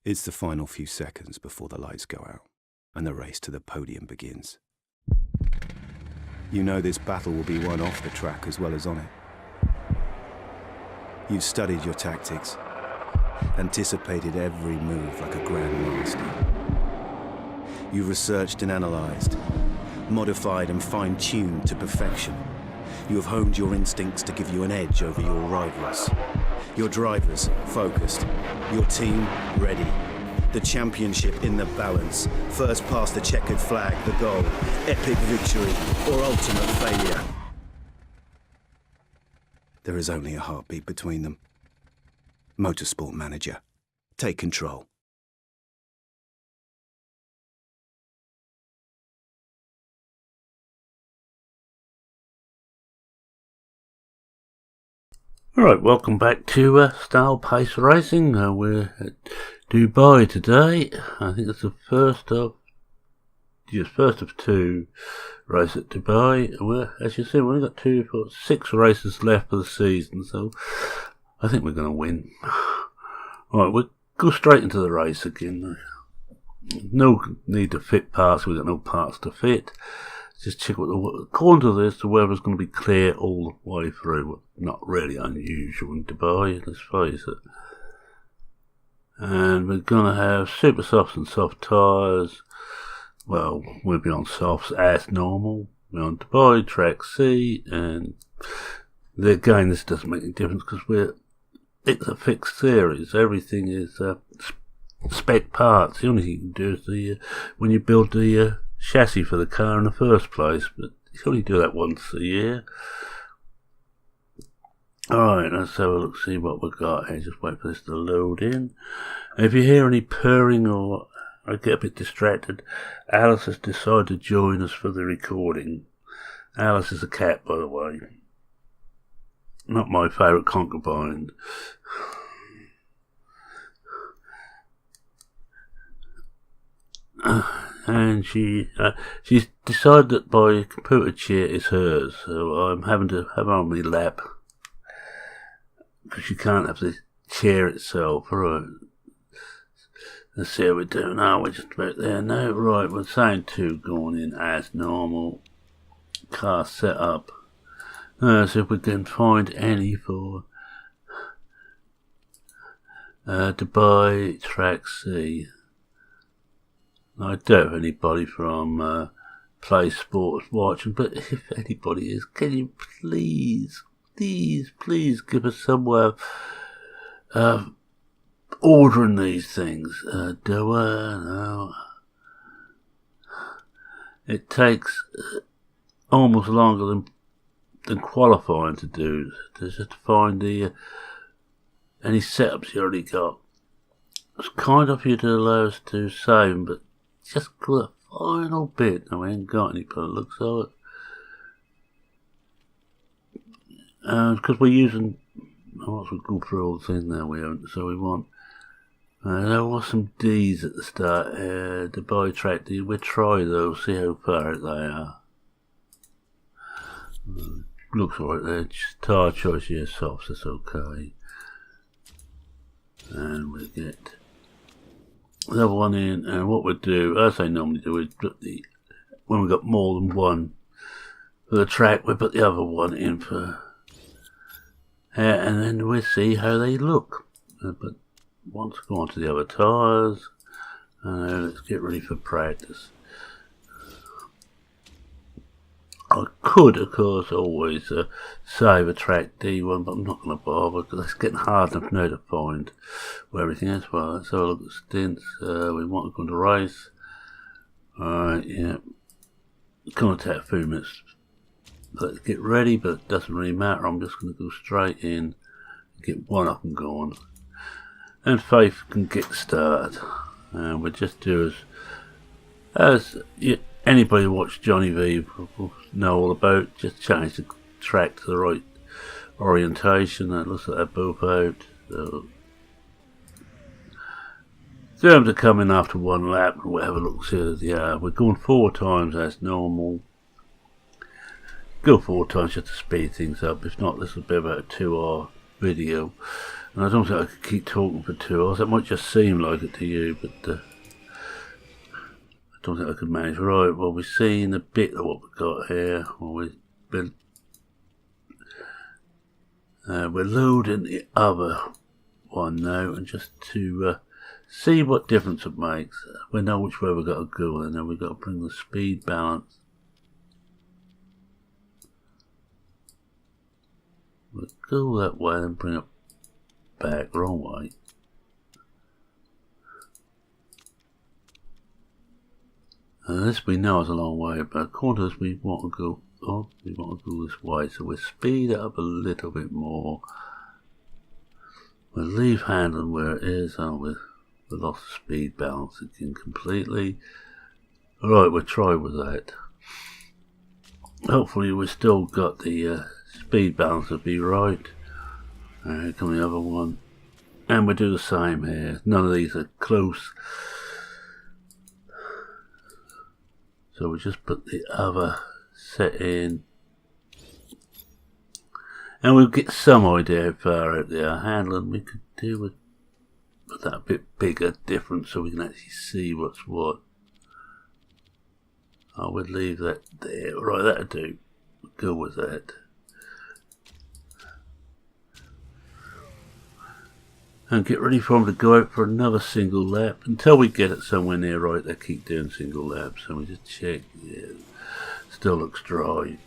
It's the final few seconds before the lights go out and the race to the podium begins. You know this battle will be won off the track as well as on it. You've studied your tactics, anticipated every move like a grandmaster. You've researched and analyzed, modified and fine-tuned to perfection. You have honed your instincts to give you an edge over your rivals. Your drivers focused, your team ready. The championship in the balance. First past the checkered flag, the goal. Epic victory or ultimate failure. There is only a heartbeat between them. MotorSport Manager. Take control. Alright, welcome back to Style Pace Racing. We're at Dubai today. I think it's the first of two races at Dubai. As you see, we've only got 6 races left for the season, so I think we're going to win. Alright, we'll go straight into the race again. No need to fit parts, we've got no parts to fit. Just check according to this, the weather's going to be clear all the way through. Not really unusual in Dubai, let's face it. And we're going to have super softs and soft tyres. Well, we'll be on softs as normal. We're on Dubai, track C, and again, this doesn't make any difference because it's a fixed series. Everything is spec parts. The only thing you can do is when you build the chassis for the car in the first place, but you can only do that once a year. Alright, let's have a look, see what we've got here. Just wait for this to load in. If you hear any purring or I get a bit distracted, Alice has decided to join us for the recording. Alice is a cat, by the way. Not my favourite concubine. And she's decided that my computer chair is hers, so I'm having to have her on my lap because she can't have the chair itself. Right, let's see how we're doing now. We're just about there now. Right, we're saying 2 going in as normal. Car set up. So if we can find any for Dubai track C. I don't have anybody from Play Sports watching, but if anybody is, can you please give us some way of ordering these things? No. It takes almost longer than qualifying to do. Just to find any setups you already got. It's kind of you to allow us to save them, but just for the final bit. No, we ain't got any by the looks of it. Because we're using, once we go through all the things now, we haven't, so we want, there was some D's at the start, Dubai track D. We'll try those, see how far out they are. Looks alright there, just tyre choice, yeah, softs, that's okay. And we get the other one in, and what we do, as I normally do, is put when we've got more than one for the track, we put the other one in for and then we'll see how they look. But once we go on to the other tyres, let's get ready for practice. I could, of course, always save a track D1, but I'm not going to bother because it's getting hard enough now to find where everything is. Well, let's have a look at stints. We want to go into race. Alright, yeah. It's going to take a few minutes to get ready, but it doesn't really matter. I'm just going to go straight in, get one up and going. And Faith can get started. And we'll just do anybody who watched Johnny Vee will know all about. Just change the track to the right orientation. That looks like they're both out. So them to come in after one lap and we'll have a look, see as they are. We're going 4 times as normal. Go 4 times just to speed things up. If not, this will be about a 2-hour video. And I don't think I could keep talking for 2 hours. That might just seem like it to you, but I don't think I could manage. Right, well, we've seen a bit of what we've got here. Well, we're loading the other one now, and just to see what difference it makes. We know which way we've got to go, and then we've got to bring the speed balance. We'll go that way and bring it back wrong way. And this we know is a long way, but according to us we want to go this way, so we'll speed it up a little bit more. We'll leave handling where it is, and we lost the speed balance again completely. Alright, we'll try with that. Hopefully we've still got the speed balance to be right. Alright, come the other one. And we'll do the same here. None of these are close. So we'll just put the other set in. And we'll get some idea how far out there handling we could do with that bit bigger difference so we can actually see what's what. I would leave that there. Right, that'll do. We'll go with that. And get ready for them to go out for another single lap until we get it somewhere near right. They keep doing single laps, and we just check. Yeah, still looks dry.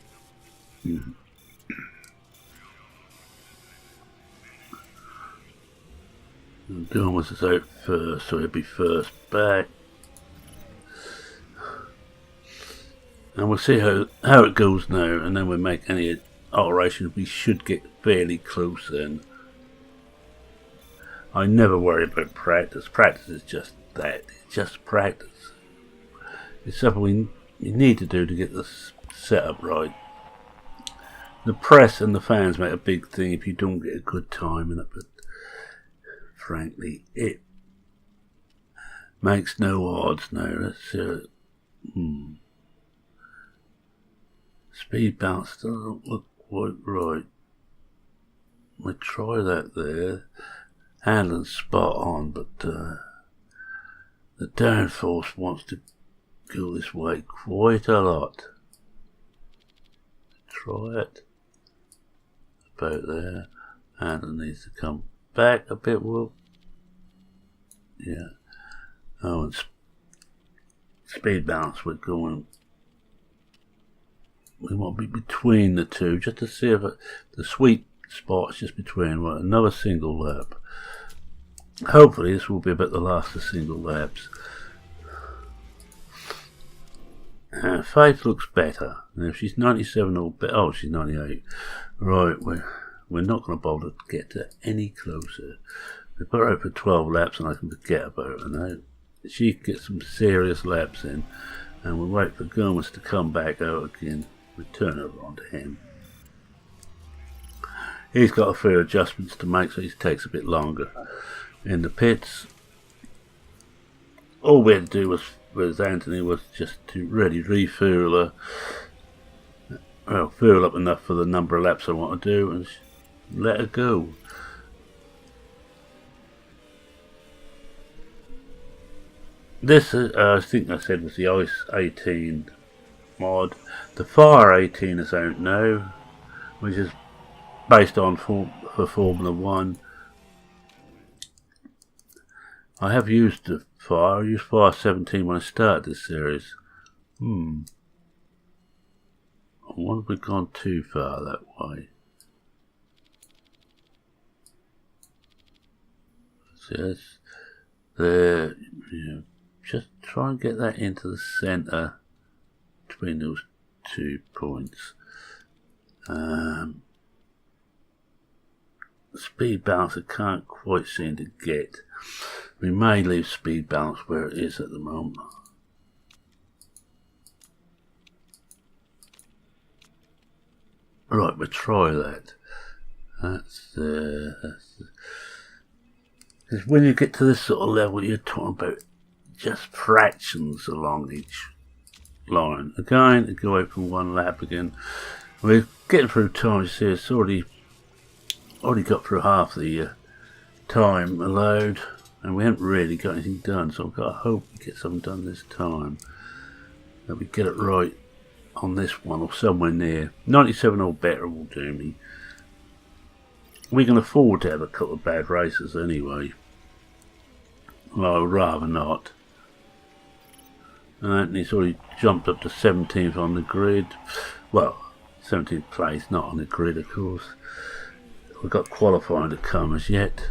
Doing was this out first, so it'll be first back. And we'll see how it goes now, and then we'll make any alterations. We should get fairly close then. I never worry about practice. Practice is just that. It's just practice. It's something you need to do to get this setup right. The press and the fans make a big thing if you don't get a good time in it, but frankly, it makes no odds now. That's speed bounce doesn't look quite right. We try that there. Handling's spot on, but the downforce wants to go this way quite a lot. Try it. About there. Handling needs to come back a bit. Well, yeah. Oh, and speed balance we're going. We want to be between the two, just to see if the sweet spot's just between. Well, another single lap. Hopefully this will be about the last of single laps. Faith looks better. And if she's 97 or better, oh, she's 98. Right, we're not going to bother to get to any closer. We put her out for 12 laps and I can forget about her now. She can get some serious laps in, and we'll wait for Gomez to come back out again. We turn her on to him. He's got a few adjustments to make, so he takes a bit longer. In the pits, all we had to do with Anthony was just to really refuel her. Well, fuel up enough for the number of laps I want to do and let her go. This, I think I said, was the ICE18 mod. The Fire 18 is out now, which is based on for Formula 1. I have used the Fire. I used Fire 17 when I started this series. I wonder if we've gone too far that way. See, that's there. Yeah, just try and get that into the centre between those 2 points. Speed balance I can't quite seem to get. We may leave speed balance where it is at the moment. Right, we'll try that. That's because when you get to this sort of level, you're talking about just fractions along each line. Again, to go out from one lap again. We're getting through time. You see, it's already got through half the time allowed, and we haven't really got anything done, so I've got to hope we get something done this time, that we get it right on this one or somewhere near. 97 or better will do me. We can afford to have a couple of bad races anyway. Well, I would rather not. And Anthony's already jumped up to 17th on the grid. Well, 17th place, not on the grid of course. We've got qualifying to come as yet.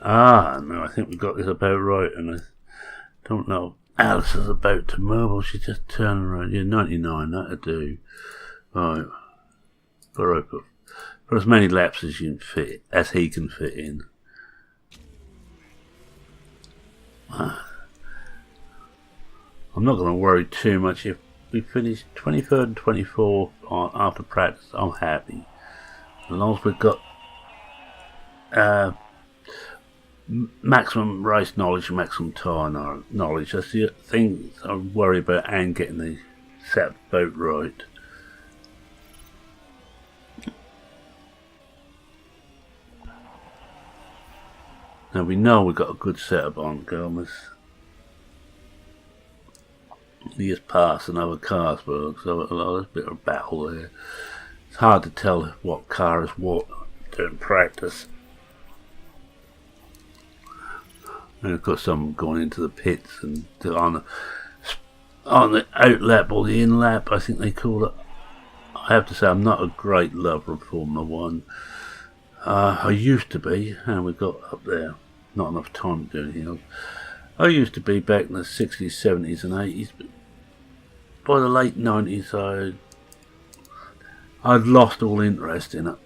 Ah, no, I think we got this about right, and I don't know. Alice is about to move, she's just turning around. Yeah, 99, that'll do. Right. For as many laps as you can fit, as he can fit in. I'm not going to worry too much. If we finish 23rd and 24th after practice, I'm happy. As long as we've got maximum race knowledge and maximum tyre knowledge, that's the thing I worry about, and getting the set boat right. Now we know we've got a good setup on Gomez. He is passing other cars, so there's a bit of a battle there. It's hard to tell what car is what during practice. And of course some going into the pits and on the out lap or the in lap, I think they call it. I have to say I'm not a great lover of Formula 1. I used to be, and we got up there not enough time to do anything else. I used to be back in the 60s, 70s and 80s, but by the late 90s I'd lost all interest in it.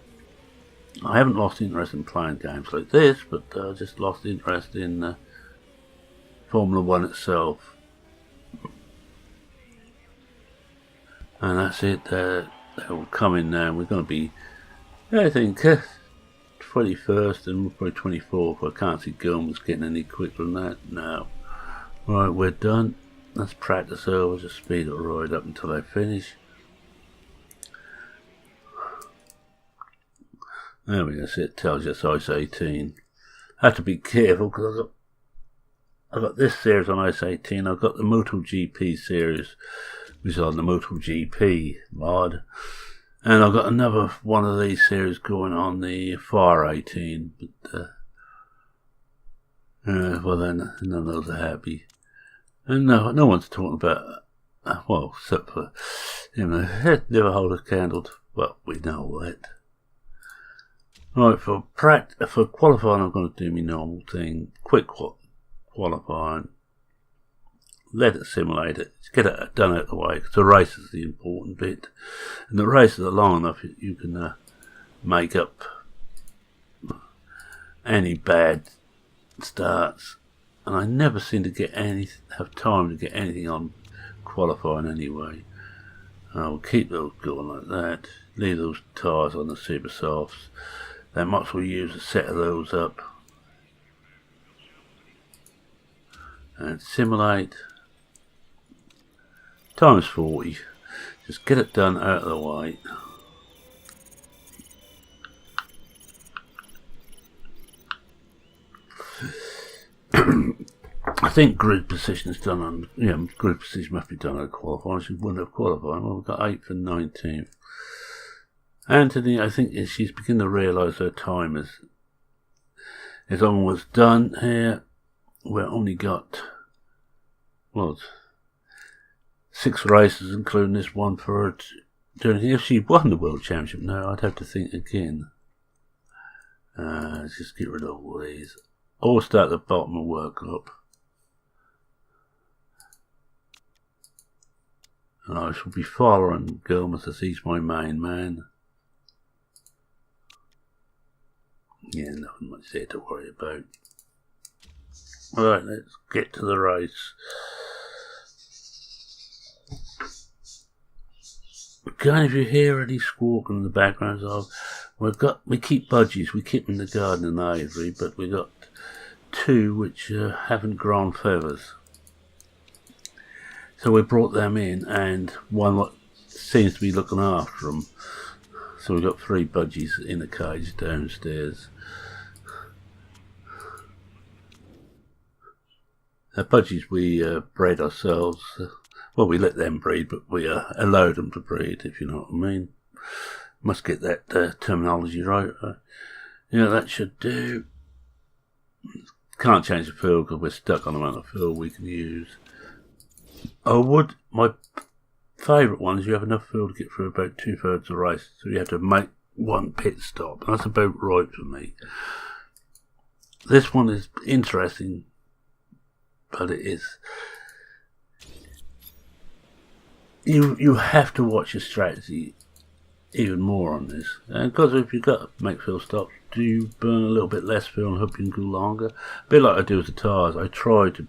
I haven't lost interest in playing games like this, but I just lost interest in Formula 1 itself. And that's it, that will come in now. We're going to be, I think, 21st and probably 24th. I can't see Gilman's getting any quicker than that now. Right, we're done. Let's practice over, just speed it right up until I finish. There we go, see, it tells you it's ICE18. I have to be careful because I've got this series on ICE18. I've got the MotoGP series, which is on the MotoGP mod. And I've got another one of these series going on the Fire 18, but well then none of those are happy. And no one's talking about, well, except for, never hold a candle to, well, we know that. Right, for qualifying I'm going to do my normal thing, quick qualifying. Let it simulate it, get it done out of the way, because the race is the important bit. And the races are long enough you can make up any bad starts. And I never seem to have time to get anything on qualifying anyway. I'll keep those going like that, leave those tyres on the super softs. Then might as well use a set of those up. And simulate. Times 40. Just get it done out of the way. I think grid position is done on, grid position must be done on qualifying. She wouldn't have qualified. Well, we've got 8th and 19th. Anthony, I think she's beginning to realise her time is almost done here. We've only got, 6 races, including this one for her to do anything. If she won the World Championship now, I'd have to think again. Let's just get rid of all these. Or start at the bottom and work up. And I shall be following Gilmas as he's my main man. Yeah, nothing much there to worry about. Alright, let's get to the race. Again, if you hear any squawking in the background, we keep budgies, we keep them in the garden in Avery, but we got 2 which haven't grown feathers. So we brought them in, and one what seems to be looking after them. So we've got 3 budgies in the cage downstairs. Budgies we bred ourselves. Well, we let them breed, but we allowed them to breed, if you know what I mean. Must get that terminology right. Yeah, that should do. Can't change the fill because we're stuck on the amount of fill we can use. My favourite one is you have enough fill to get through about 2/3 of the race, so you have to make one pit stop. That's about right for me. This one is interesting, but it is. You have to watch your strategy even more on this, because if you've got to make fill stops, do you burn a little bit less fuel and hope you can go longer? A bit like I do with the tyres. I try to,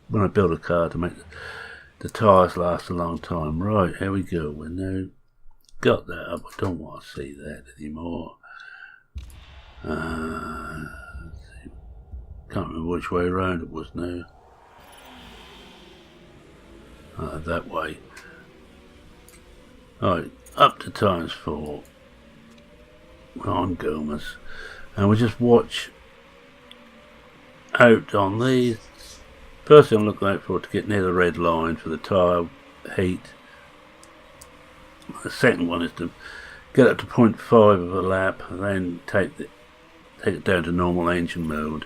when I build a car, to make the tyres last a long time. Right, here we go. We're now got that up. I don't want to see that anymore. Can't remember which way around it was now. That way. Alright, up to ×4. We're on Gomez. And we just watch out on these. First thing I'm looking out for to get near the red line for the tyre heat. The second one is to get up to 0.5 of a lap and then take it down to normal engine mode.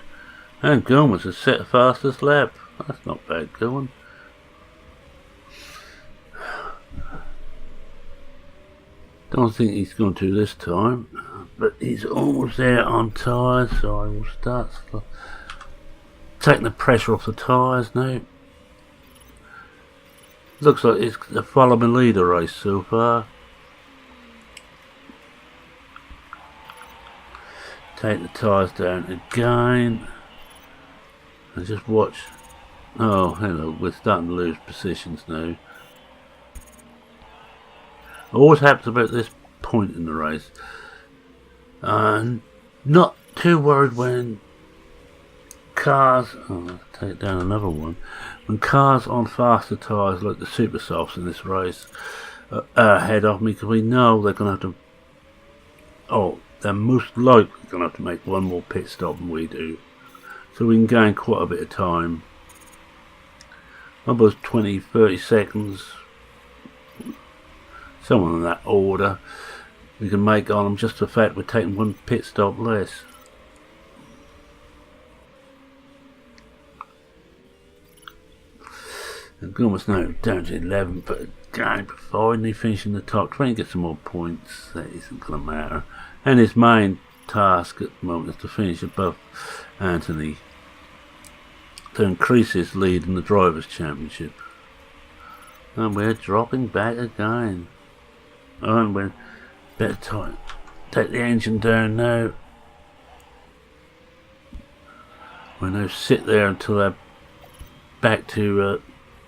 And Gomez has set the fastest lap. That's not bad going. Don't think he's going to this time, but he's almost there on tyres, so I will start taking the pressure off the tyres now. Looks like it's the follow me leader race so far. Take the tyres down again and just watch. Oh, hello, we're starting to lose positions now. Always happens about this point in the race. Not too worried when cars, I'll take down another one, when cars on faster tyres like the super softs in this race are ahead of me, because we know they're going to have to, they're most likely going to have to make one more pit stop than we do, so we can gain quite a bit of time, almost 20-30 seconds, someone in that order we can make on them, just the fact we're taking one pit stop less. And almost now down to 11, but again, finally finishing the top 20, get some more points. That isn't going to matter. And his main task at the moment is to finish above Anthony to increase his lead in the Drivers' Championship. And we're dropping back again. And we're better time. Take the engine down now. We'll now sit there until they're back to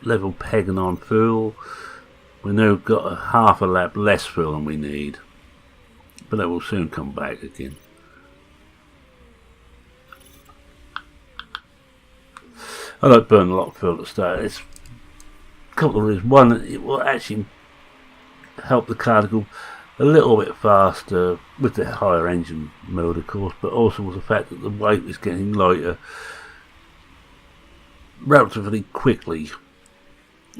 level pegging on fuel. We've now got a half a lap less fuel than we need, but that will soon come back again. I like burning a lot of fuel at the start. It's a couple of reasons. One, it will actually help the car to go a little bit faster with the higher engine mode, of course, but also with the fact that the weight is getting lighter relatively quickly,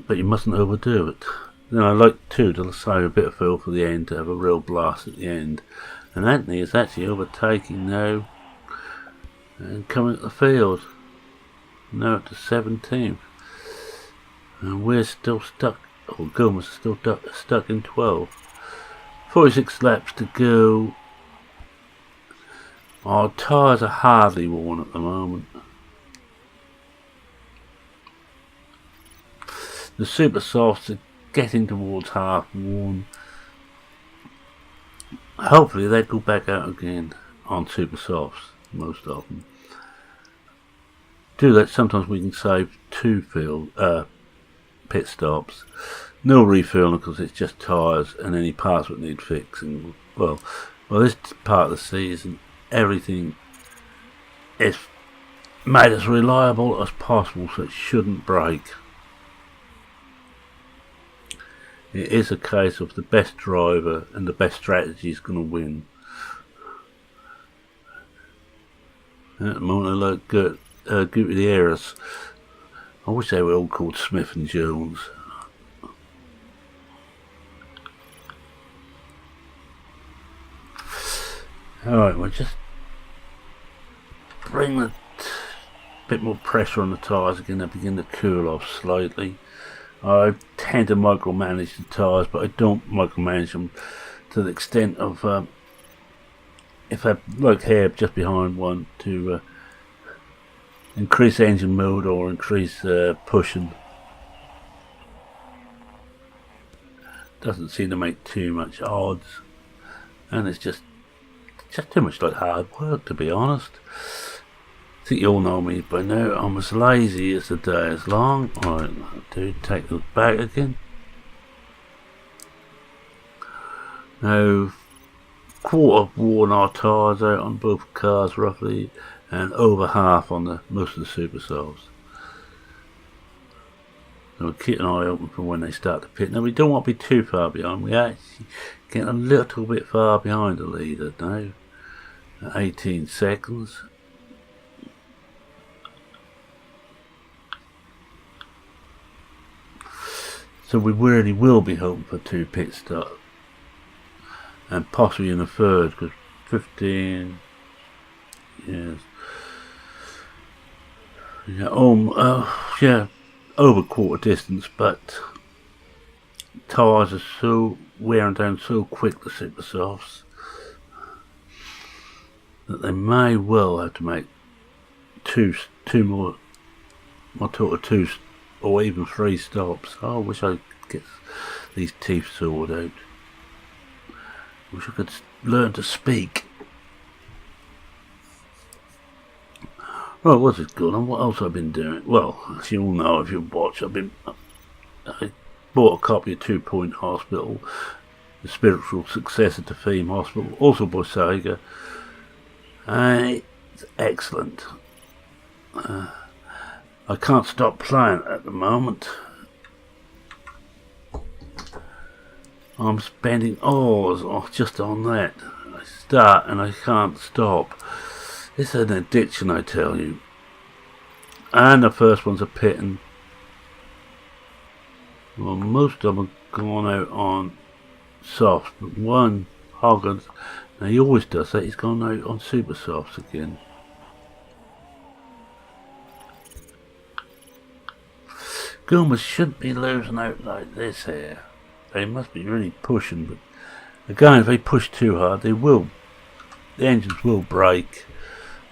but you mustn't overdo it. Then I like too to save a bit of fuel for the end, to have a real blast at the end. And Anthony is actually overtaking now and coming at the field. Now up to 17th, and we're still stuck, or Gomez is still stuck in 12. 46 laps to go. Our tyres are hardly worn at the moment. The super softs are getting towards half worn. Hopefully they go back out again on super softs, most of them. Do that, sometimes we can save 2 pit stops. No refueling because it's just tyres and any parts that need fixing. Well, this part of the season, everything is made as reliable as possible, so it shouldn't break. It is a case of the best driver and the best strategy is going to win. At the moment I like Gutierrez I wish they were all called Smith and Jones. Alright, we'll just bring a bit more pressure on the tyres again. They begin to cool off slightly. I tend to micromanage the tyres, but I don't micromanage them to the extent of if I like here just behind one to increase engine mode or increase pushing. Doesn't seem to make too much odds, and it's just too much like hard work, to be honest. I think you all know me by now. I'm as lazy as the day is long. Alright, do take those back again. Now, quarter worn our tyres out on both cars roughly, and over half on most of the super softs. So keep an eye open for when they start to pit. Now we don't want to be too far behind. We actually get a little bit far behind the leader now. 18 seconds. So we really will be hoping for 2 pit stops. And possibly in the third, because 15 years. Yeah, over quarter distance, but tyres are so wearing down so quick, the super softs, that they may well have to make two more total of 2 or even 3 stops. Oh, I wish I could get these teeth sorted out. Wish I could learn to speak. Right, what's it good on? What else I've been doing? Well, as you all know if you've watched, I bought a copy of 2 Point Hospital, the spiritual successor to Theme Hospital, also by Sega. And it's excellent. I can't stop playing it at the moment. I'm spending hours just on that. I start and I can't stop. It's an addiction, I tell you. And the first one's a pitting. Well, most of them have gone out on softs, but one, Hoggins, now he always does that, he's gone out on super softs again. Goombas shouldn't be losing out like this here. They must be really pushing, but again, if they push too hard, they will. The engines will break,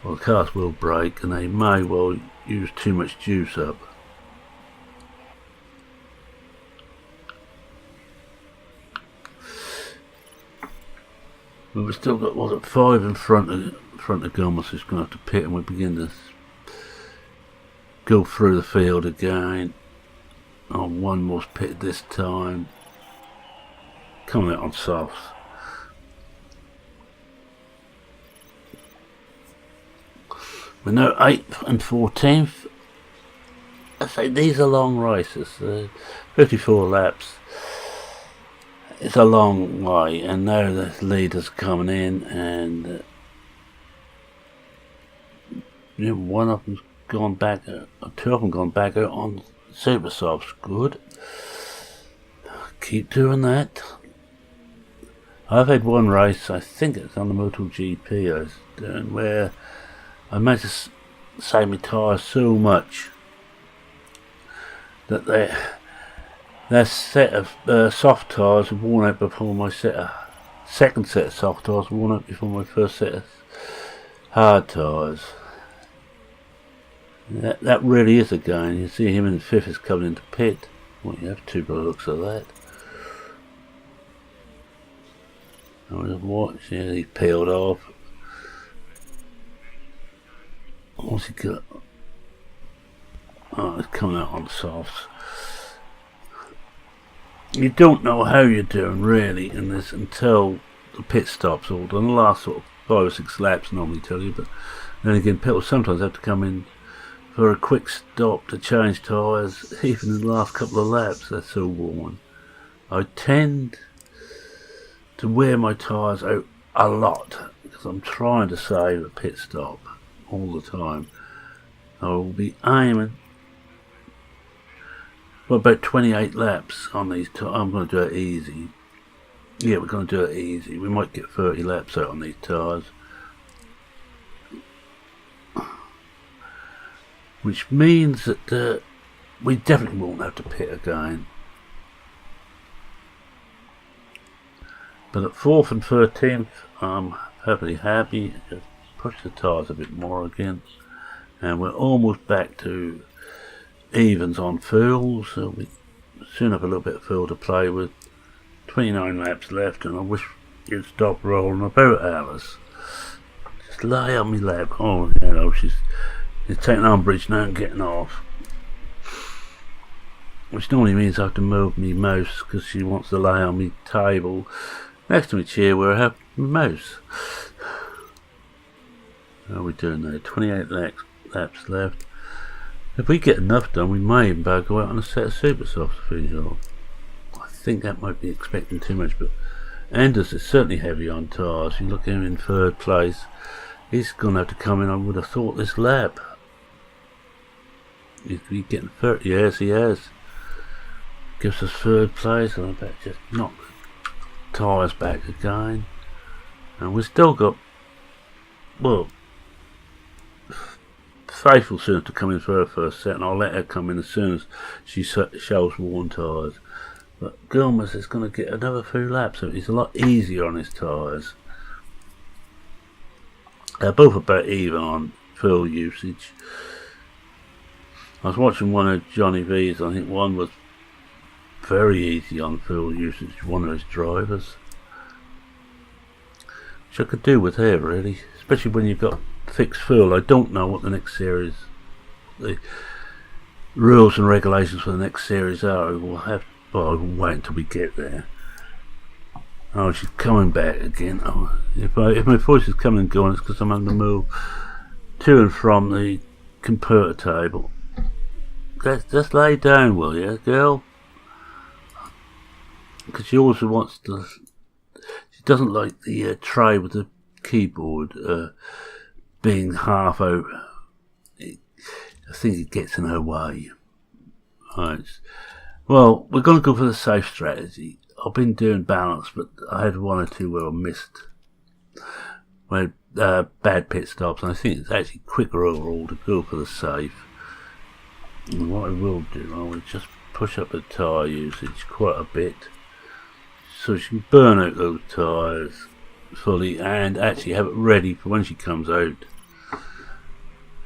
or the cars will break, and they may well use too much juice up. But we've still got, what, 5 in front of Goombas who's going to have to pit, and we begin to go through the field again. Oh, one more pit this time. Coming out on softs. We're now 8th and 14th. I say these are long races. 54 laps. It's a long way, and now the leaders coming in, and one of them's gone back, 2 of them gone back out on super softs. Good. Keep doing that. I've had one race, I think it's on the MotoGP I was doing, where I managed to save my tyres so much that their set of soft tyres were worn out before my second set of soft tyres were worn out before my first set of hard tyres. That really is a gain. You see him in the 5th is coming into pit. Well, you have 2 by the looks of that. I just watch, yeah, he's peeled off. What's he got? Oh, it's coming out on softs. You don't know how you're doing really in this until the pit stops all done. The last sort of 5 or 6 laps normally tell you, but then again people sometimes have to come in for a quick stop to change tyres, even in the last couple of laps. They're so worn. I tend to wear my tyres out a lot because I'm trying to save a pit stop all the time. I will be aiming Well, about 28 laps on these tyres. I'm going to do it easy. Yeah, we're going to do it easy. We might get 30 laps out on these tyres. Which means that we definitely won't have to pit again. But at 4th and 13th, I'm perfectly happy. Just push the tyres a bit more again. And we're almost back to evens on fuel, so we soon have a little bit of fuel to play with. 29 laps left, and I wish you'd stop rolling about hours. Just lay on me lap. Oh, you know, she's taking umbrage now and getting off. Which normally means I have to move me mouse because she wants to lay on me table next to me chair where I have my mouse. How are we doing now? 28 laps left. If we get enough done, we may even better go out on a set of super softs to finish off. I think that might be expecting too much, but Anders is certainly heavy on tyres. You look at him in 3rd place. He's going to have to come in, I would have thought, this lap. He's getting 30. Yes, he has. Gives us 3rd place, and I bet just knock the tyres back again. And we've still got, well, Faith will soon have to come in for her first set, and I'll let her come in as soon as she shows worn tyres. But Gilmas is going to get another few laps, so it's a lot easier on his tyres. They're both about even on fuel usage. I was watching one of Johnny Vee's. I think one was very easy on fuel usage, one of his drivers. Which I could do with her, really, especially when you've got fixed fuel. I don't know what the next series, the rules and regulations for the next series are. We'll have, well, I'll wait until we get there. Oh, she's coming back again. Oh, if my voice is coming and going, it's because I'm having to move to and from the computer table. Just lay down, will you, girl? Because she also wants to. She doesn't like the tray with the keyboard being half out. I think it gets in her way. Right. Well, we're going to go for the safe strategy. I've been doing balance, but I had one or two where I missed. I had bad pit stops, and I think it's actually quicker overall to go for the safe. And what I will do, I will just push up the tyre usage quite a bit, so she can burn out those tyres fully and actually have it ready for when she comes out.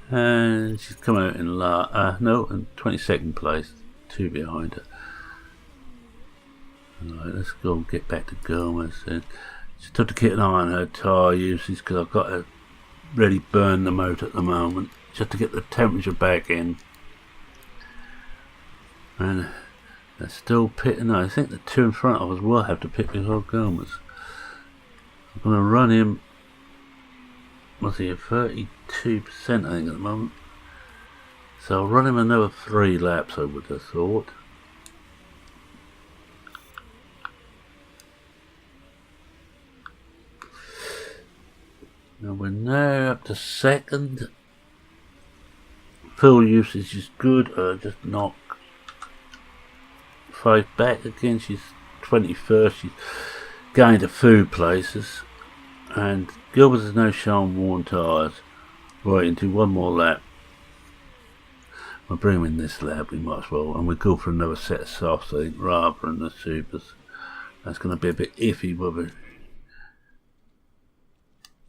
And she's come out in in 22nd place, 2 behind her. Right, let's go and get back to Gomez. Just have to keep an eye on her tyre usage because I've got to really burn them out at the moment, just to get the temperature back in. And they're still pitting. I think the two in front of us will have to pit before Gomez. I'm going to run him. What's he at 32%, I think, at the moment. So I'll run him another 3 laps, I would have thought. Now we're now up to 2nd. Fuel usage is good. Just knock 5 back again. She's 21st. She's going to food places. And Gilbert has now shown worn tyres. Right, into one more lap. We'll bring him in this lap, we might as well. And we'll go for another set of softs, I think, rather than the supers. That's going to be a bit iffy, but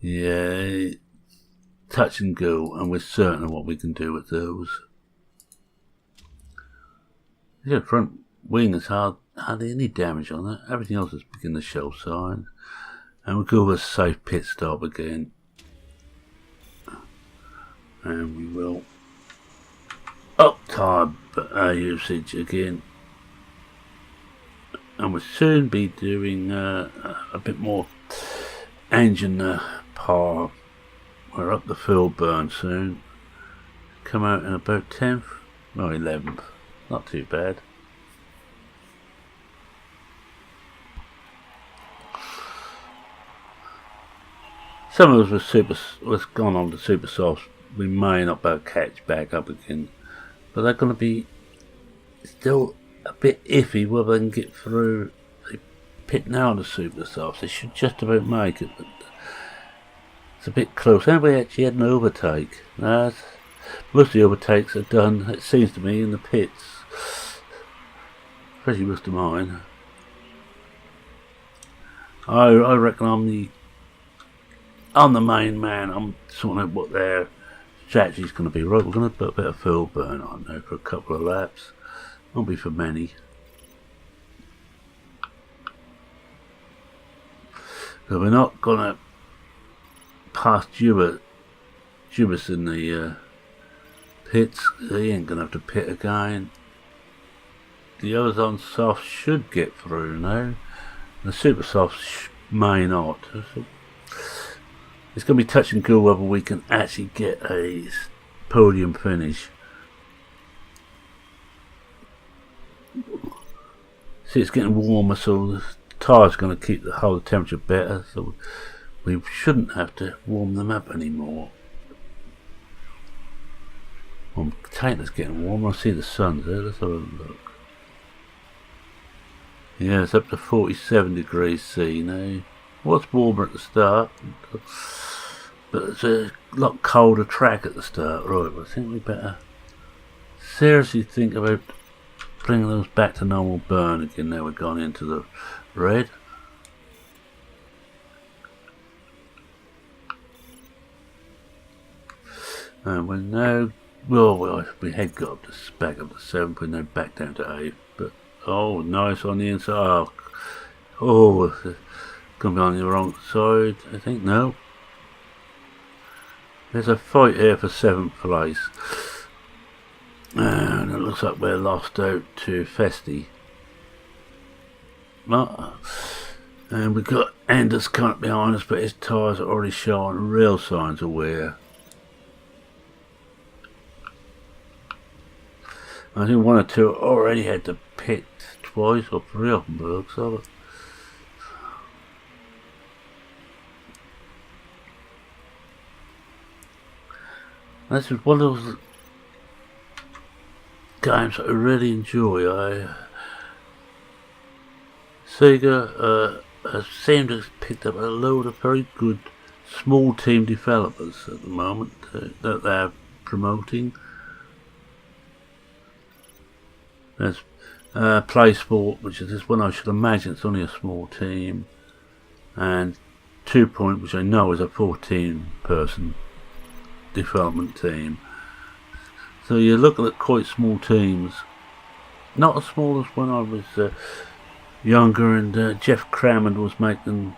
yeah, touch and go, and we're certain of what we can do with those. The front wing has hardly any damage on it. Everything else is beginning to show signs. And we'll go with a safe pit stop again. And we will up tyre usage again. And we'll soon be doing a bit more engine power. We're up the fuel burn soon. Come out in about 10th, or 11th. Not too bad. Some of us was gone on to super softs. We may not be able to catch back up again, but they're going to be still a bit iffy whether they can get through the pit now, the super softs. They should just about make it, but it's a bit close. Anybody actually had an overtake? Most of the overtakes are done, it seems to me, in the pits. Especially most of mine. I reckon I'm the main man. I'm sorting out what their strategy's going to be. Right, we're going to put a bit of fuel burn on now for a couple of laps. Won't be for many. So we're not going to pass Jubas in the pits. He ain't going to have to pit again. The others on soft should get through now. The super softs may not. It's going to be touch and go whether we can actually get a podium finish. See, it's getting warmer, so the tyre's going to keep the whole temperature better, so we shouldn't have to warm them up anymore. I'm taking it's getting warmer. I see the sun there. Let's have a look. Yeah, it's up to 47 degrees C now. Was warmer at the start, but it's a lot colder track at the start. Right, I think we better seriously think about bringing those back to normal burn again. Now we've gone into the red. And we're now, well, we had got up to back up to 7, we're now back down to 8. But oh, nice on the inside. Oh, it's going to be on the wrong side, I think. No. There's a fight here for 7th place. And it looks like we're lost out to Festi. And we've got Anders coming up behind us, but his tyres are already showing real signs of wear. I think 1 or 2 already had to pit twice or 3 of them, but it looks of it. This is one of those games that I really enjoy. Sega seem to have picked up a load of very good small team developers at the moment that they're promoting. There's Play Sport, which is this one I should imagine it's only a small team, and 2 Point, which I know is a 14-person development team. So you're looking at quite small teams, not as small as when I was younger, and Jeff Crammond was making,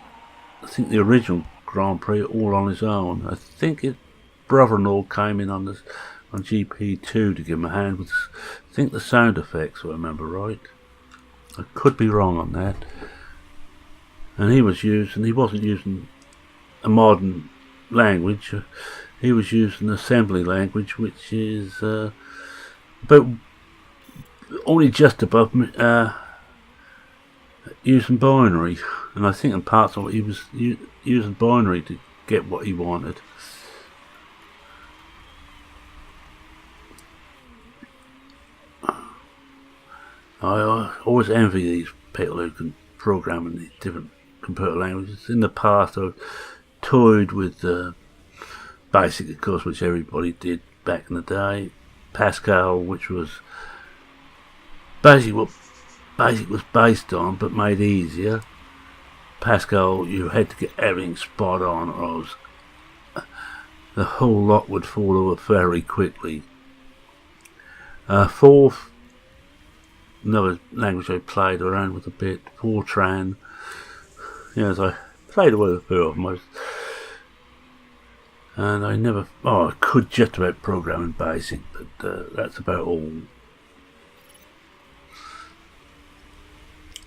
I think, the original Grand Prix all on his own. I think his brother-in-law came in on GP2 to give him a hand with, I think, the sound effects, if I remember right. I could be wrong on that. And he wasn't using a modern language. He was using assembly language, which is about only just above using binary. And I think in parts of it he was using binary to get what he wanted. I always envy these people who can program in these different computer languages. In the past I've toyed with BASIC, of course, which everybody did back in the day. Pascal, which was basically what BASIC was based on, but made easier. Pascal, you had to get everything spot on, or else the whole lot would fall over very quickly. Fourth, another language I played around with a bit, Fortran. Yes, I played away with a few of them. And I could just about program in BASIC, but that's about all.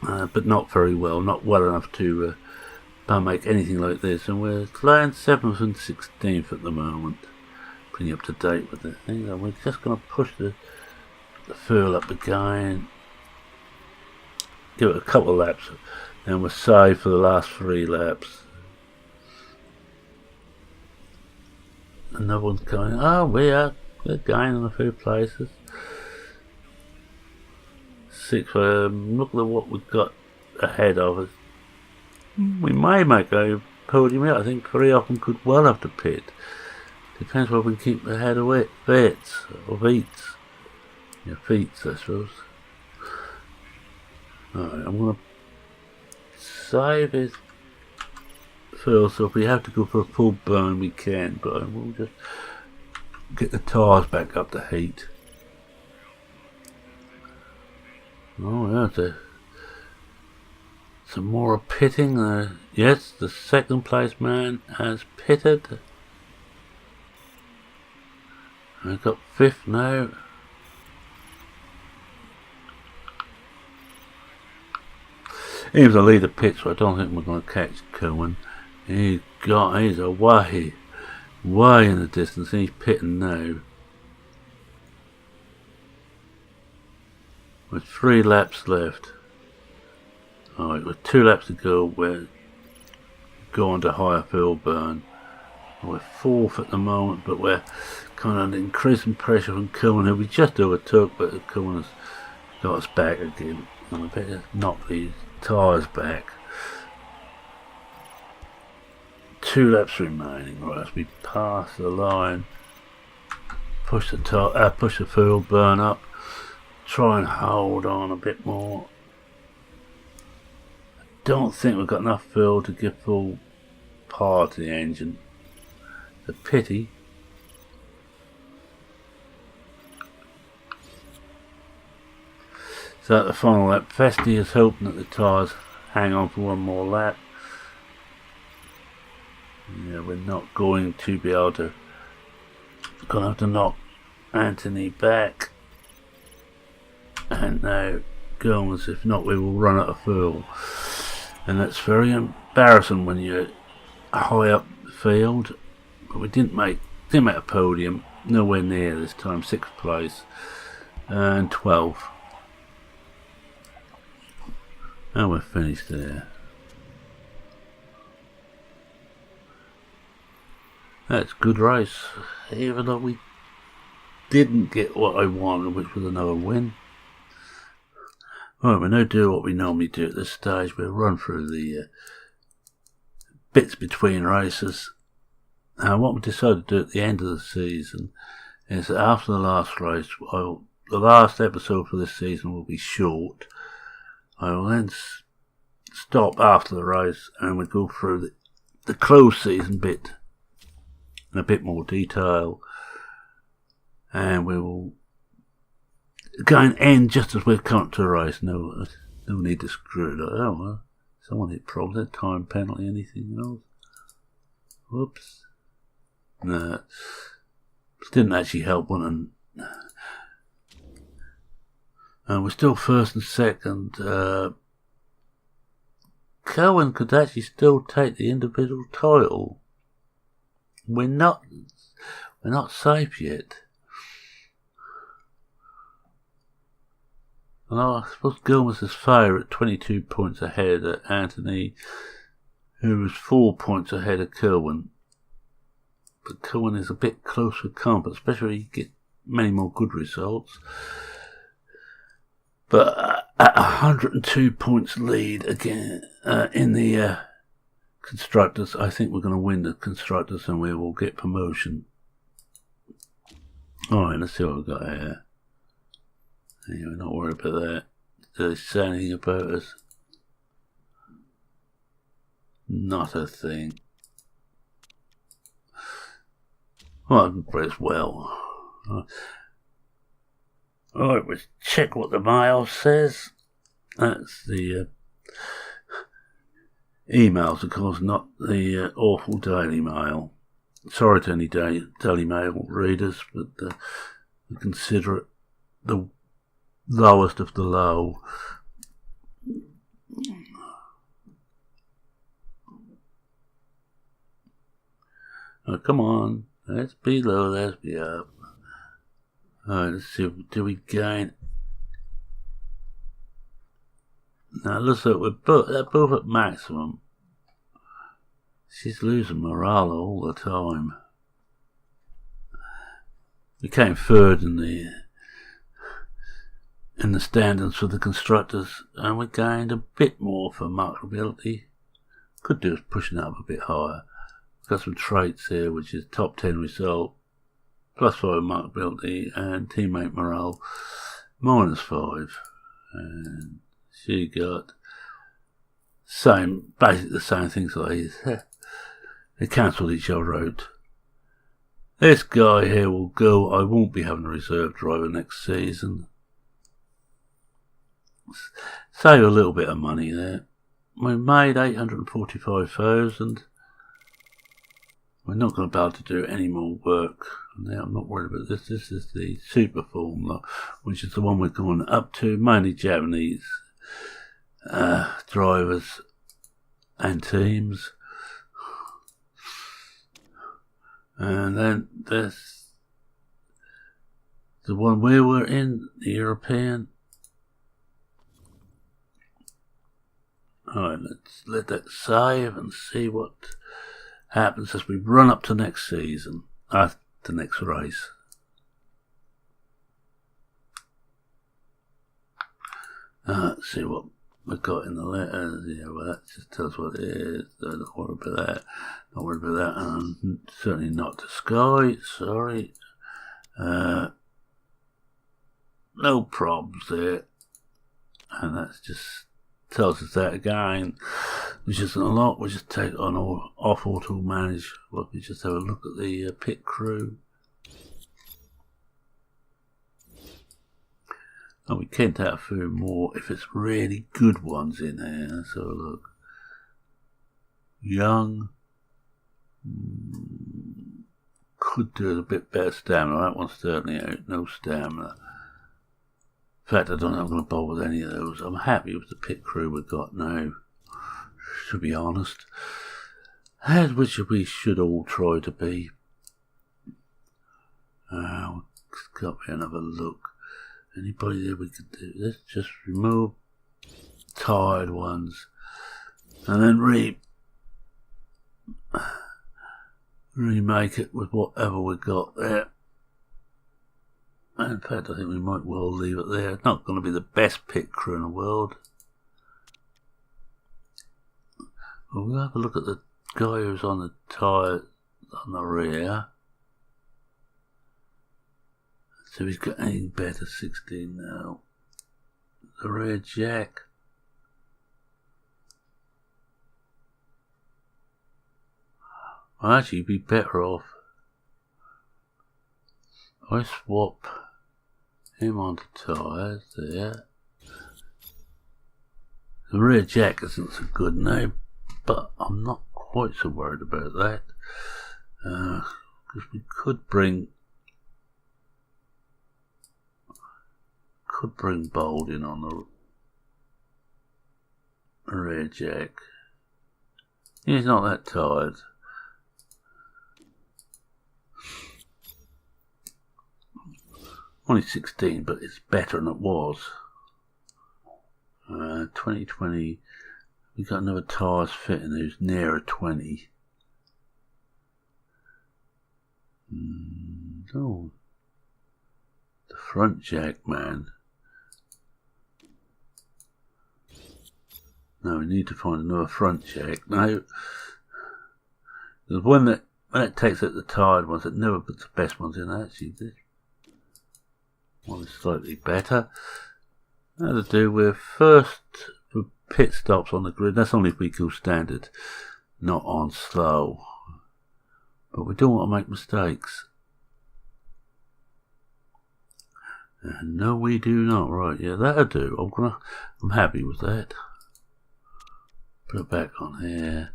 But not very well, not well enough to make anything like this. And we're playing 7th and 16th at the moment, pretty up to date with this thing. And we're just going to push the fuel up again, give it a couple of laps, and we're saved for the last 3 laps. Another one's going, we're going in a few places. 6th. Looking at what we've got ahead of us, we may make a podium out. I think 3 of them could well have to pit. Depends whether we can keep ahead of it. Feats. Yeah, Feats, I suppose. Alright, I'm gonna save it first, so if we have to go for a full burn we can, but we'll just get the tyres back up to heat. Oh yeah, some more pitting. Yes, the second place man has pitted. I've got 5th now. He was the leader pit, so I don't think we're going to catch Cohen. He's away in the distance. He's pitting now. With 3 laps left. Alright, with 2 laps to go, we're going to higher fuel burn. We're 4th at the moment, but we're kind of increasing pressure from Cohen, who we just overtook, but Cohen has got us back again. And I better knock these tyres back. 2 laps remaining. Right, as we pass the line, push the fuel burn up, try and hold on a bit more. I don't think we've got enough fuel to give full power to the engine. It's a pity. So at the final lap, Festi is hoping that the tyres hang on for one more lap. Yeah, we're not going to be able to. Gonna have to knock Anthony back. And now Gomez, if not we will run out of fuel. And that's very embarrassing when you're high up the field. But we didn't make a podium, nowhere near this time. 6th place and 12th. And we're finished there. That's a good race, even though we didn't get what I wanted, which was another win. Right, we'll now do what we normally do at this stage. We'll run through the bits between races. And what we decided to do at the end of the season is that after the last race, the last episode for this season will be short. I will then stop after the race and we'll go through the close season bit in a bit more detail, and we will again end just as we've come to the race. No need to screw it up. Oh well, someone hit problem, time penalty, anything else? Whoops. No, didn't actually help one. And we're still 1st and 2nd. Cohen could actually still take the individual title. We're not safe yet. And I suppose Gomez is favourite, 22 points ahead of Anthony, who was 4 points ahead of Cohen. But Cohen is a bit close for comp, especially if you get many more good results. But at 102 points lead again in the Constructors, I think we're going to win the Constructors and we will get promotion. Alright, let's see what we've got here. Yeah, we're not worried about that. Do they say anything about us? Not a thing. Well, I can press well. Alright, let's check what the mail says. That's the emails, of course, not the awful Daily Mail. Sorry to any Daily Mail readers, but I consider it the lowest of the low. Oh, come on, let's be low, let's be up. Alright, let's see, do we gain? Now, looks like they're both at maximum. She's losing morale all the time. We came 3rd in in the standards for the constructors, and we gained a bit more for marketability. Could do is pushing it up a bit higher. Got some traits here, which is top 10 result, +5 marketability, and teammate morale, -5. And she got basically the same things like these. They cancelled each other out. This guy here will go. I won't be having a reserve driver next season. Save a little bit of money there. We made 845,000. We're not going to be able to do any more work. Now I'm not worried about this. This is the Super Formula, which is the one we're going up to. Mainly Japanese drivers and teams. And then there's the one we were in, the European. Alright, let's let that save and see what happens as we run up to next season, the next race. Let's see what we've got in the letters. Yeah, well, that just tells what it is. Don't worry about that. Not worried about that. And certainly not to Sky. Sorry. No problems there. And that's just tells us that again, which isn't a lot. We'll just take on off auto manage. Well, we just have a look at the pit crew. And we can't have a few more if it's really good ones in there. Let's have a look. Young. Could do a bit better stamina. That one's certainly out. No stamina. In fact, I don't know if I'm going to bother with any of those. I'm happy with the pit crew we've got now, to be honest. As which we should all try to be. We'll come here and have a look. Anybody there we could do? Let's just remove tired ones. And then remake it with whatever we got there. In fact, I think we might well leave it there. It's not going to be the best pit crew in the world. Well, we'll have a look at the guy who's on the tyre on the rear. So he's got anything better. 16 now. The rear jack. Well, actually, you'd be better off. I swap him onto tyres there. The rear jack isn't so good now, but I'm not quite so worried about that. Because we could bring Bold in on the rear jack. He's not that tired. Only 16, but it's better than it was. 2020, we got another tyres fitting who's nearer 20. Oh, the front jack, man. No, we need to find another front jack. Now, there's one that, when it takes out the tired ones, it never puts the best ones in. Actually, this one is slightly better. That to do with first for pit stops on the grid. That's only if we go standard, not on slow. But we don't want to make mistakes. No, we do not. Right, yeah, that'll do. I'm happy with that. Put it back on here.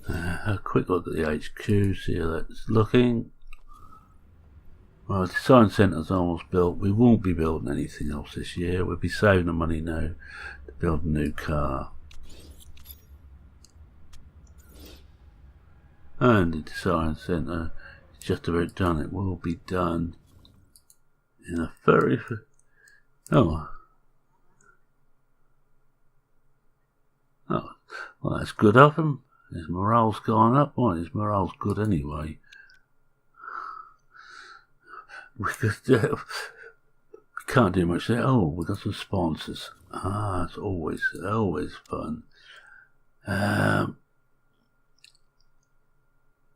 A quick look at the HQ, see how that's looking. Well, the design centre's almost built. We won't be building anything else this year. We'll be saving the money now to build a new car. And the design centre is just about done. It will be done in a very... Oh, well, that's good of him. His morale's gone up. Well, his morale's good anyway. we can't do much there. Oh, we've got some sponsors. It's always fun.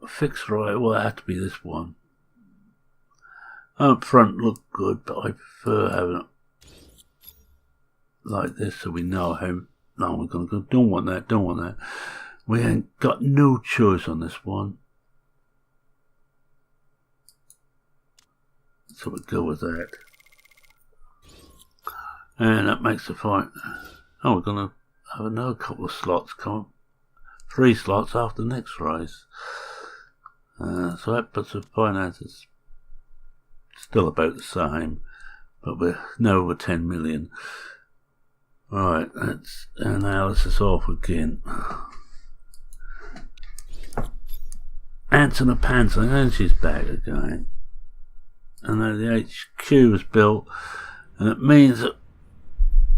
Fixed right, well, it had to be this one. Up front look good, but I prefer having it like this so we know how long we're going to go. Don't want that. We ain't got no choice on this one. So we go with that. And that makes the fight. Oh, we're going to have another couple of slots come. 3 slots after the next race. So that puts the finances still about the same, but we're now over 10 million. Right, let's analysis off again. Anton Panton, and she's back again. And now the HQ is built, and it means that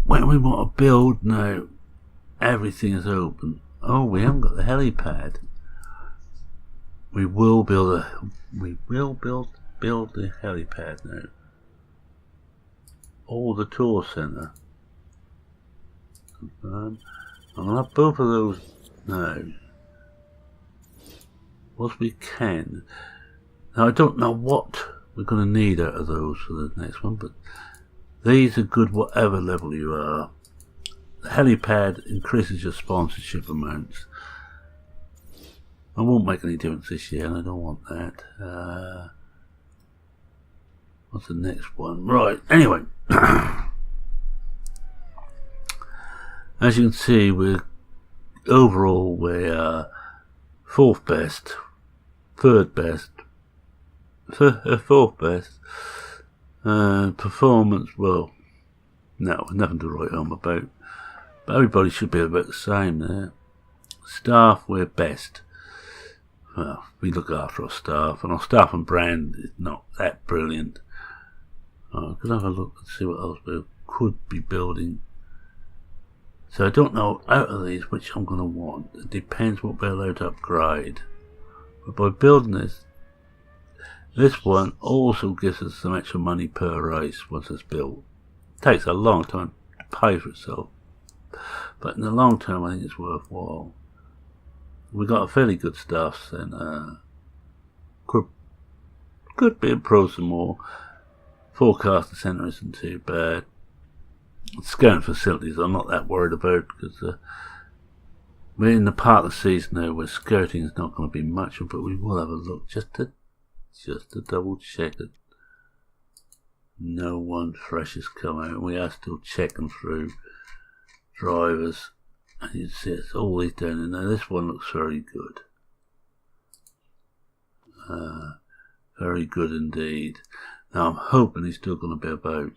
when we want to build now, everything is open. Oh, we haven't got the helipad. We will build the helipad now. Or the tour centre. Confirm. I'm gonna have both of those now. Once we can. Now I don't know what we're gonna need out of those for the next one, but these are good whatever level you are. The helipad increases your sponsorship amounts. It won't make any difference this year, and I don't want that. What's the next one? Right, anyway. As you can see, overall we're 4th best, 3rd best, 4th best. Performance, well, no, nothing to write home about. But everybody should be about the same there. Staff, we're best. Well, we look after our staff, and our staff and brand is not that brilliant. I could have a look and see what else we could be building. So I don't know out of these which I'm going to want. It depends what we're allowed to upgrade. But by building this one also gives us some extra money per race once it's built. It takes a long time to pay for itself, but in the long term I think it's worthwhile. We got a fairly good staff, and could be improved some more. Forecasting centre isn't too bad. Scouting facilities I'm not that worried about, because we're in the part of the season now where scouting is not going to be much, but we will have a look just to double check that no one fresh has come out. We are still checking through drivers, and you see it's all these down in there. This one looks very good. Very good indeed. Now I'm hoping he's still going to be about.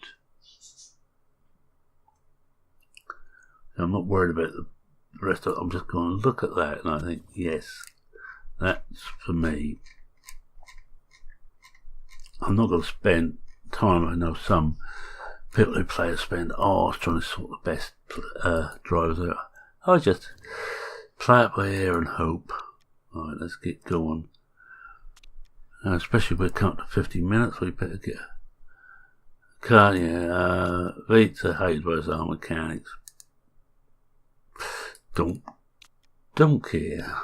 I'm not worried about the rest of it. I'm just going to look at that and I think, yes, that's for me. I'm not going to spend time. I know some people who play spend hours trying to sort the best drivers out. I just play it by ear and hope. Alright, let's get going. Especially if we're coming to 50 minutes, we better get a car. Yeah, Vita hated by our mechanics. Don't care.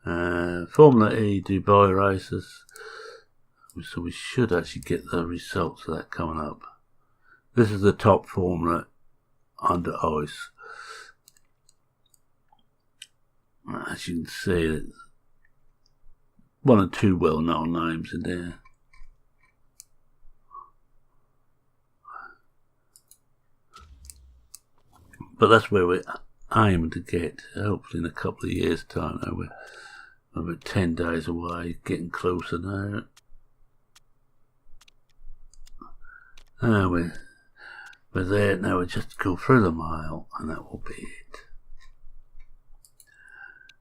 Formula E Dubai races. So we should actually get the results of that coming up. This is the top formula under ICE. As you can see, there's 1 or 2 well-known names in there. But that's where we're aiming to get, hopefully in a couple of years' time. Now we're about 10 days away, getting closer now. We're there now. We just go through the mile, and that will be it.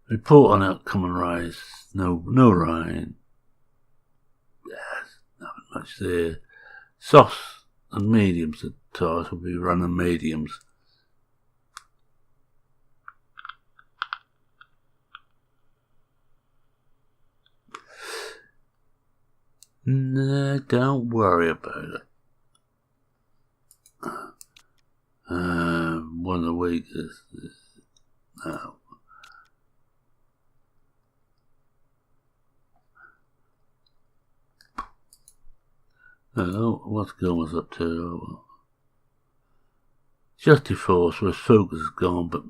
Report on outcome and race. No rain. Yes, nothing much there. Softs and mediums. The tyres will be running mediums. No, don't worry about it. One of the weakest is no. Oh, what's Gilmer's up to? Just before, so his focus is gone, but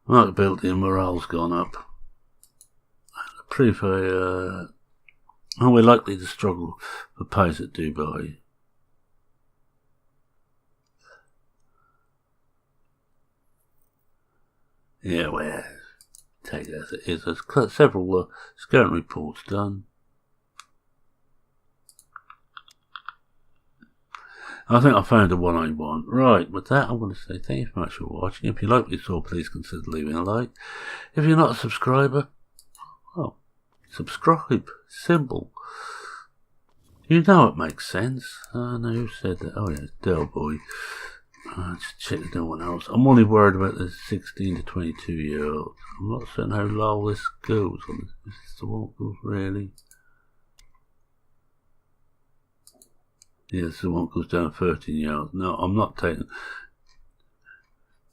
markability and morale's gone up. Proof we're likely to struggle for pace at Dubai. Yeah, well, take it as it is. There's several scouting reports done. I think I found the one I want. Right, with that, I want to say thank you very much for watching. If you like what you saw, please consider leaving a like. If you're not a subscriber, well, subscribe. Simple. You know it makes sense. I know who said that. Oh, yeah, it's Del Boy. Just check there's no one else. I'm only worried about the 16 to 22 year olds. I'm not certain how low this goes. Is this the one that goes really? Yes, the one goes down 13 year olds. No, I'm not taking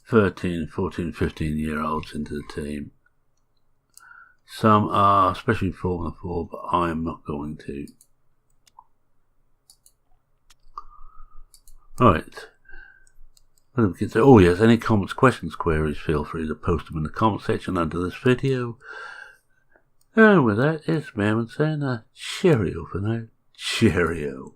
13, 14, 15 year olds into the team. Some are, especially Formula 4, but I am not going to. Right. Oh yes, any comments, questions, queries, feel free to post them in the comment section under this video. And with that, it's Merman saying cheerio for now. Cheerio.